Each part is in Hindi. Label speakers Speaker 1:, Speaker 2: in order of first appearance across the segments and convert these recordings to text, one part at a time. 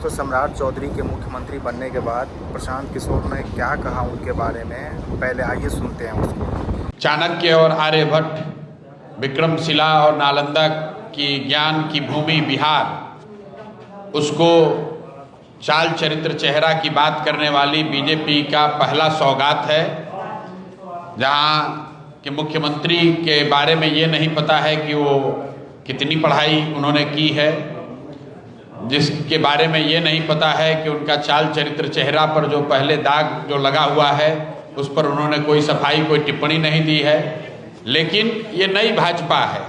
Speaker 1: तो सम्राट चौधरी के मुख्यमंत्री बनने के बाद प्रशांत किशोर ने क्या कहा उनके बारे में, पहले आइए सुनते हैं उसको।
Speaker 2: चाणक्य और आर्यभट्ट, विक्रमशिला और नालंदा की ज्ञान की भूमि बिहार, उसको चाल चरित्र चेहरा की बात करने वाली बीजेपी का पहला सौगात है, जहां कि मुख्यमंत्री के बारे में ये नहीं पता है कि वो कितनी पढ़ाई उन्होंने की है, जिसके बारे में ये नहीं पता है कि उनका चाल चरित्र चेहरा पर जो पहले दाग जो लगा हुआ है उस पर उन्होंने कोई सफाई, कोई टिप्पणी नहीं दी है। लेकिन ये नई भाजपा है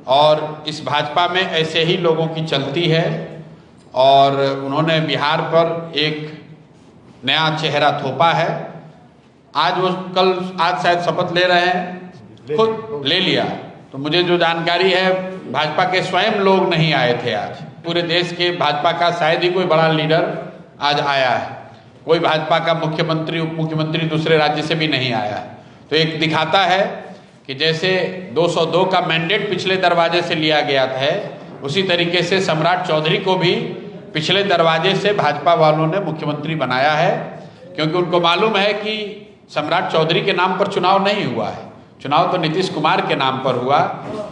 Speaker 2: और इस भाजपा में ऐसे ही लोगों की चलती है और उन्होंने बिहार पर एक नया चेहरा थोपा है। आज वो आज शायद शपथ ले रहे हैं, खुद ले लिया। तो मुझे जो जानकारी है, भाजपा के स्वयं लोग नहीं आए थे आज। पूरे देश के भाजपा का शायद ही कोई बड़ा लीडर आज आया है, कोई भाजपा का मुख्यमंत्री उप मुख्यमंत्री दूसरे राज्य से भी नहीं आया है। तो एक दिखाता है कि जैसे 202 का मैंडेट पिछले दरवाजे से लिया गया था, उसी तरीके से सम्राट चौधरी को भी पिछले दरवाजे से भाजपा वालों ने मुख्यमंत्री बनाया है, क्योंकि उनको मालूम है कि सम्राट चौधरी के नाम पर चुनाव नहीं हुआ है, चुनाव तो नीतीश कुमार के नाम पर हुआ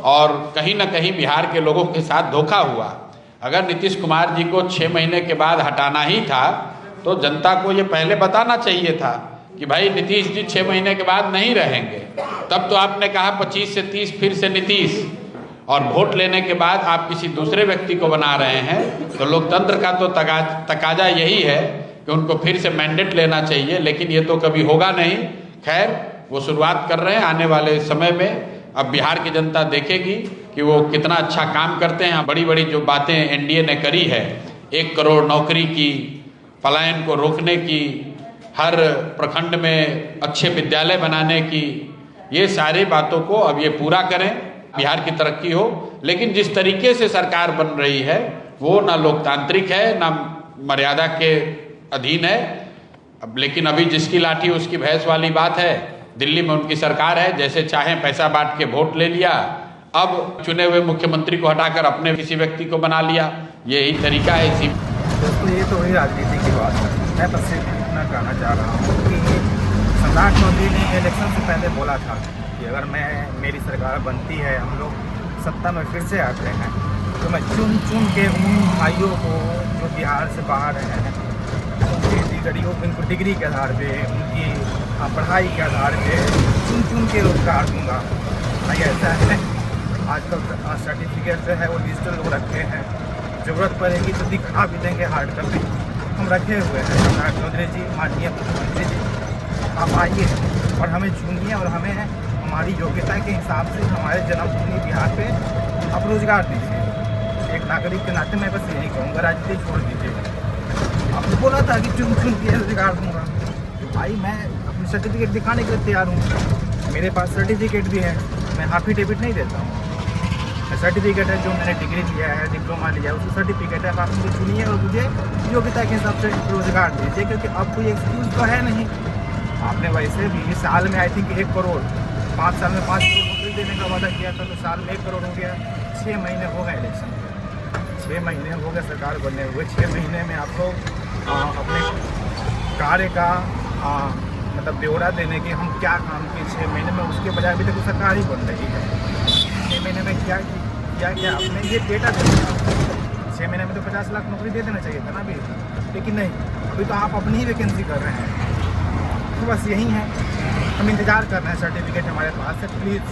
Speaker 2: और कहीं ना कहीं बिहार के लोगों के साथ धोखा हुआ। अगर नीतीश कुमार जी को 6 महीने के बाद हटाना ही था तो जनता को ये पहले बताना चाहिए था कि भाई नीतीश जी 6 महीने के बाद नहीं रहेंगे। तब तो आपने कहा 25 से 30 फिर से नीतीश, और वोट लेने के बाद आप किसी दूसरे व्यक्ति को बना रहे हैं। तो लोकतंत्र का तो तकाजा यही है कि उनको फिर से मैंडेट लेना चाहिए, लेकिन ये तो कभी होगा नहीं। खैर, वो शुरुआत कर रहे हैं। आने वाले समय में अब बिहार की जनता देखेगी कि वो कितना अच्छा काम करते हैं। बड़ी बड़ी जो बातें एनडीए ने करी है, 1 करोड़ नौकरी की, पलायन को रोकने की, हर प्रखंड में अच्छे विद्यालय बनाने की, ये सारी बातों को अब ये पूरा करें, बिहार की तरक्की हो। लेकिन जिस तरीके से सरकार बन रही है वो ना लोकतांत्रिक है, ना मर्यादा के अधीन है। अब लेकिन अभी जिसकी लाठी उसकी भैंस वाली बात है। दिल्ली में उनकी सरकार है, जैसे चाहें पैसा बांट के वोट ले लिया, अब चुने हुए मुख्यमंत्री को हटाकर अपने किसी व्यक्ति को बना लिया। यही तरीका है। इसी
Speaker 1: दोस्तों, ये तो हुई राजनीति की बात है। मैं बस इतना कहना चाह रहा हूँ कि सम्राट चौधरी ने इलेक्शन से पहले बोला था कि अगर मेरी सरकार बनती है, हम लोग सत्ता में फिर से आते हैं, तो मैं चुन चुन के उन भाइयों को जो बिहार से बाहर रहे हैं, उनको डिग्री के आधार पे, उनकी पढ़ाई के आधार पे चुन चुन के रोजगार दूंगा। नहीं ऐसा है, आजकल सर्टिफिकेट जो है वो डिजिटल लोग रखे हैं, ज़रूरत पड़ेगी तो दिखा भी देंगे हार्ड कॉपी, हम रखे हुए हैं। सम्राट चौधरी जी, माननीय मुख्यमंत्री जी, आप आइए और हमें चुनिए और हमें हमारी योग्यता के हिसाब से हमारे जन्मभूमि बिहार पे आप रोजगार दीजिए। एक नागरिक के नाते मैं बस यही कहूँगा, राजनीति छोड़ दीजिए। आपने बोला था कि चुन चुन के रोजगार दूंगा, भाई मैं अपनी सर्टिफिकेट दिखाने के लिए तैयार हूँ। मेरे पास सर्टिफिकेट भी है, मैं एफिडेविट नहीं देता हूँ। सर्टिफिकेट है जो मैंने डिग्री लिया है, डिप्लोमा लिया है, उसकी सर्टिफिकेट है। आप मुझे चुनिए और मुझे योग्यता के हिसाब से रोजगार दीजिए, क्योंकि अब कोई एक्सक्यूज तो है नहीं। आपने वैसे भी साल में आई थिंक 1 करोड़, 5 साल में 5 करोड़ नौकरी देने का वादा किया था, तो साल में 1 करोड़ हो गया। 6 महीने हो गए इलेक्शन में, 6 महीने हो गए सरकार बनने हुए। 6 महीने में आप लोग अपने कार्य का मतलब ब्यौरा देने के, हम क्या काम किए 6 महीने में, उसके बजाय अभी तक सरकार ही बन रही है। 6 महीने में क्या आपने ये डेटा दे दिया। 6 महीने में तो 50 लाख नौकरी दे देना चाहिए था ना अभी, लेकिन नहीं, अभी तो आप अपनी ही वैकेंसी कर रहे हैं। तो बस यही है, हम इंतज़ार कर रहे हैं। सर्टिफिकेट हमारे पास है, प्लीज़